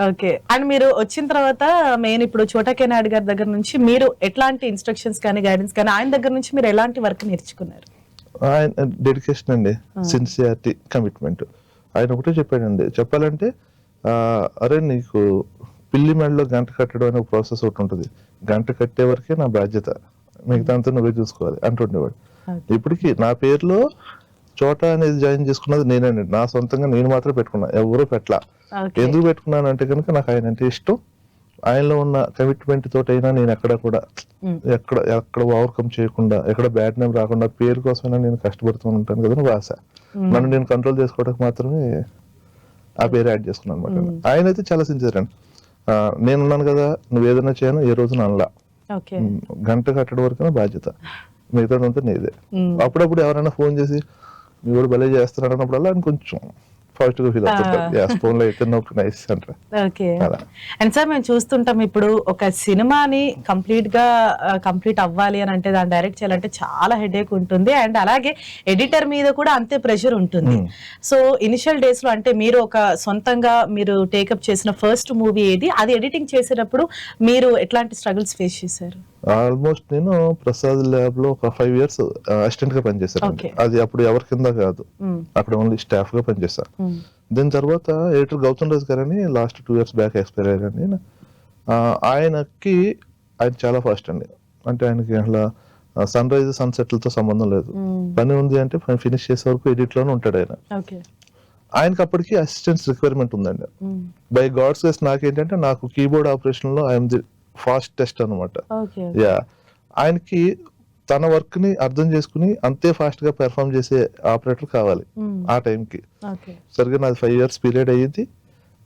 Okay. And మీరు వచ్చిన తర్వాత మెయిన్ ఇప్పుడు చోటా కే నాయుడు గారి దగ్గర నుంచి మీరు ఎట్లాంటి ఇన్‌స్ట్రక్షన్స్ కానీ, గైడెన్స్ కానీ ఆయన దగ్గర నుంచి మీరు ఎలాంటి వర్క్ నేర్చుకున్నారు? ఆయన డెడికేషన్ అండి, సిన్సియారిటీ, కమిట్మెంట్. ఆయన ఒకటే చెప్పాడండి, చెప్పాలంటే అరే నీకు పిల్లి మెడలో గంట కట్టడం అనే ప్రాసెస్ ఒకటి ఉంటుంది, గంట కట్టే వరకే నా బాధ్యత, మిగతా అంతా నువ్వే చూసుకోవాలి అంటుండేవాడు. ఇప్పటికీ నా పేరులో చోటా అనేది జాయిన్ చేసుకున్నది నేనండి, నా సొంతంగా నేను మాత్రం పెట్టుకున్నా, ఎవరూ పెట్టలా. ఎందుకు పెట్టుకున్నాను అంటే కనుక నాకు ఆయన అంటే ఇష్టం, ఆయనలో ఉన్న కమిట్మెంట్ తోటైనా నేను ఎక్కడ కూడా ఎక్కడ ఓవర్కమ్ చేయకుండా, ఎక్కడ బ్యాడ్ నేమ్ రాకుండా పేరు కోసమైనా నేను కష్టపడుతూ ఉంటాను కదా అని ఆశ. నన్ను నేను కంట్రోల్ చేసుకోవడానికి మాత్రమే ఆ పేరు యాడ్ చేసుకున్నాను అనమాట. ఆయన అయితే చాలా సిన్సియర్ అండి. నేనున్నాను కదా, నువ్వు ఏదైనా చేయను ఏ రోజు అనలా, గంట కట్టడం వరకు బాధ్యత, మిగతాదంతా నీదే. అప్పుడప్పుడు ఎవరైనా ఫోన్ చేసి మీ కూడా భలే చేస్తున్నాడు అన్నప్పుడల్లా ఆయన కొంచెం పాజిటివ్ గా ఫీల్ అవుతుంటారు. ఫోన్ లో అయితే నైస్ అంటారు. ఓకే. అండ్ సార్ మేము చూస్తుంటాం ఇప్పుడు ఒక సినిమాని కంప్లీట్ అవ్వాలి అని అంటే దాన్ని డైరెక్ట్ చేయాలంటే చాలా హెడేక్ ఉంటుంది, అండ్ అలాగే ఎడిటర్ మీద కూడా అంతే ప్రెషర్ ఉంటుంది. సో ఇనిషియల్ డేస్ లో అంటే మీరు ఒక సొంతంగా మీరు టేకప్ చేసిన ఫస్ట్ మూవీ ఏది, అది ఎడిటింగ్ చేసేటప్పుడు మీరు ఎట్లాంటి స్ట్రగుల్స్ ఫేస్ చేశారు? ఆల్మోస్ట్ నేను ప్రసాద్ ల్యాబ్ లో ఒక 5 years అసిస్టెంట్ గా పనిచేశాను. అది అప్పుడు ఎవరి కింద కాదు, అక్కడ ఓన్లీ స్టాఫ్ గా పనిచేశాను. దీని తర్వాత ఎడిటర్ గౌతమ్ రాజ్ గారని లాస్ట్ 2 years బ్యాక్ ఎక్స్పైర్ అయ్యారండి. ఆయన చాలా ఫాస్ట్ అండి, అంటే ఆయనకి అసలు సన్ రైజ్ సన్సెట్లతో సంబంధం లేదు, పని ఉంది అంటే ఫినిష్ చేసే వరకు ఎడిట్ లోనే ఉంటాడు ఆయన. ఆయనకి అప్పటికి అసిస్టెంట్స్ రిక్వైర్మెంట్ ఉందండి. బై గాడ్స్ గ్రేస్ నాకేంటంటే నాకు కీబోర్డ్ ఆపరేషన్ లో ఐఎమ్ ది ఫాస్ట్ టెస్ట్ అనమాట. ఆయనకి తన వర్క్ ని అర్థం చేసుకుని అంతే ఫాస్ట్ గా పెర్ఫామ్ చేసే ఆపరేటర్ కావాలి ఆ టైంకి. సరిగ్గా నాది 5 years పీరియడ్ అయ్యింది.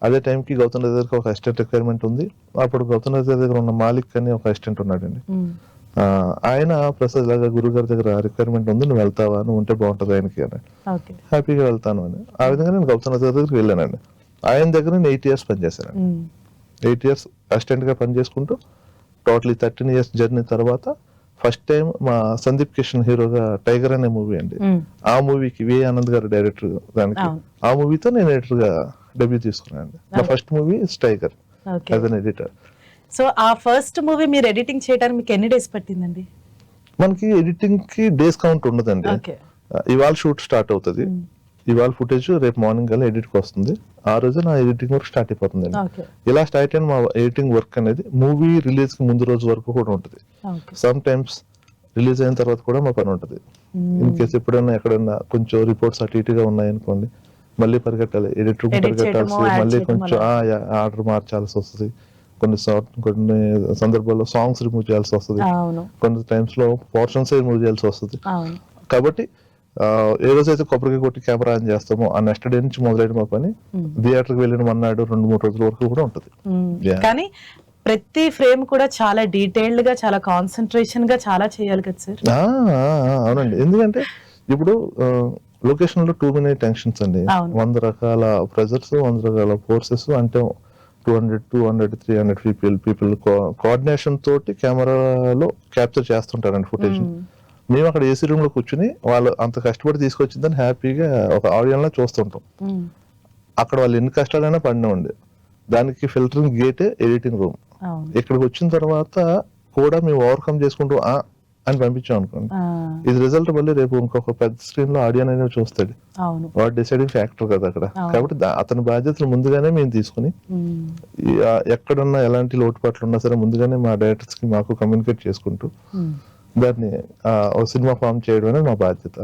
అదే టైంకి గౌతమ్ రాజ్ దగ్గర ఒక అసిస్టెంట్ రిక్వైర్మెంట్ ఉంది. అప్పుడు గౌతమ్ రాజ్ దగ్గర ఉన్న మాలిక్ అని ఒక అసిస్టెంట్ ఉన్నాడండి. ఆయన ప్రసాద్ లాగా గురువు గారి దగ్గర రిక్వైర్మెంట్ ఉంది, నువ్వు వెళ్తావా, నువ్వు ఉంటే బాగుంటుంది ఆయనకి అని. హ్యాపీగా వెళ్తాను అని ఆ విధంగా నేను గౌతమ్ రాజ్ దగ్గరికి వెళ్ళానండి. ఆయన దగ్గర నేను 8 years పనిచేశానండి. 8 years అసిస్టెంట్ గా పనిచేసుకుంటూ టోటలీ 13 years జర్నీ తర్వాత ఫస్ట్ టైం మా సందీప్ కిషన్ హీరోగా టైగర్ అనే మూవీ అండి, ఆ మూవీకి వి ఆనంద్ గారు డైరెక్టర్, దానికి ఆ మూవీతో నేను ఎడిటర్ గా డెబ్యూ తీసుకున్నాను. నా first movie tiger as an editor. So ఆ ఫస్ట్ మూవీ మీరు ఎడిటింగ్ చేయడానికి మీకు ఎన్ని డేస్ పట్టిందండి? మనకి ఎడిటింగ్ కి డేస్ కౌంట్ ఉండదండి. ఇవాళ షూట్ స్టార్ట్ అవుతుంది, ఇవాళ ఫుటేజ్ రేపు మార్నింగ్ కల్లా ఎడిట్ కి వస్తుంది, ఆ రోజు నా ఎడిటింగ్ వర్క్ స్టార్ట్ అయిపోతుంది. ఇలా స్టార్ట్ అయిన మా ఎడిటింగ్ వర్క్ అనేది మూవీ రిలీజ్ కి ముందు రోజు వరకు కూడా ఉంటుంది. సమ్ టైమ్స్ రిలీజ్ అయిన తర్వాత కూడా మా పని ఉంటుంది. ఇన్ కేసు ఎప్పుడైనా ఎక్కడైనా కొంచెం రిపోర్ట్స్ అటు ఇటుగా ఉన్నాయనుకోండి, మళ్ళీ పరిగెట్టాలి, ఎడిటర్ పరిగెట్టాల్సి, మళ్ళీ కొంచెం ఆర్డర్ మార్చాల్సి వస్తుంది. కొన్ని సందర్భాల్లో సాంగ్స్ రిమూవ్ చేయాల్సి వస్తుంది, కొన్ని టైమ్స్ లో పోర్షన్స్ రిమూవ్ చేయాల్సి వస్తుంది. కాబట్టి ఏ రోజైతే కొబ్బరికి కొట్టి కెమెరా ఆన్ చేస్తామో ఆ నెక్స్ట్ డే నుంచి మొదలైన మా పని థియేటర్కి వెళ్ళిన మన్నాడు 2-3 రోజుల వరకు కూడా ఉంటుంది. కానీ ప్రతి ఫ్రేమ్ కూడా చాలా డీటెయిల్డ్ గా, చాలా కాన్సన్ట్రేషన్ గా చాలా చేయాలి కదా సార్? అవునండి, ఎందుకంటే ఇప్పుడు లొకేషన్ లో టూ మెనీ టెన్షన్స్ అండి, 100 రకాల ప్రెజర్స్, 100 రకాల ఫోర్సెస్, అంటే 200, 300 పీపుల్ కోఆర్డినేషన్ తోటి కెమెరాలో క్యాప్చర్ చేస్తుంటారండి ఫుటేజ్. మేము అక్కడ ఏసీ రూమ్ లో కూర్చుని వాళ్ళు అంత కష్టపడి తీసుకొచ్చిందని హ్యాపీగా ఒక ఆడియన్స్ లో చూస్తుంటాం. అక్కడ వాళ్ళు ఎన్ని కష్టాలైనా పడినామండి, దానికి ఫిల్టరింగ్ గేటే ఎడిటింగ్ రూమ్. ఇక్కడికి వచ్చిన తర్వాత కూడా మేము ఓవర్కమ్ చేసుకుంటూ అని పంపించాం అనుకోండి, ఇది రిజల్ట్ మళ్ళీ రేపు ఇంకొక పెద్ద స్క్రీన్ లో ఆడియన్ అనేది చూస్తాడు, వాడు డిసైడింగ్ ఫ్యాక్టర్ కదా అక్కడ. కాబట్టి అతని బాధ్యతలు ముందుగానే మేము తీసుకుని ఎక్కడున్నా ఎలాంటి లోటుపాట్లు ఉన్నా సరే ముందుగానే మా డైరెక్టర్స్ కి మాకు కమ్యూనికేట్ చేసుకుంటూ దాన్ని సినిమా ఫామ్ చేయడం అనేది మా బాధ్యత.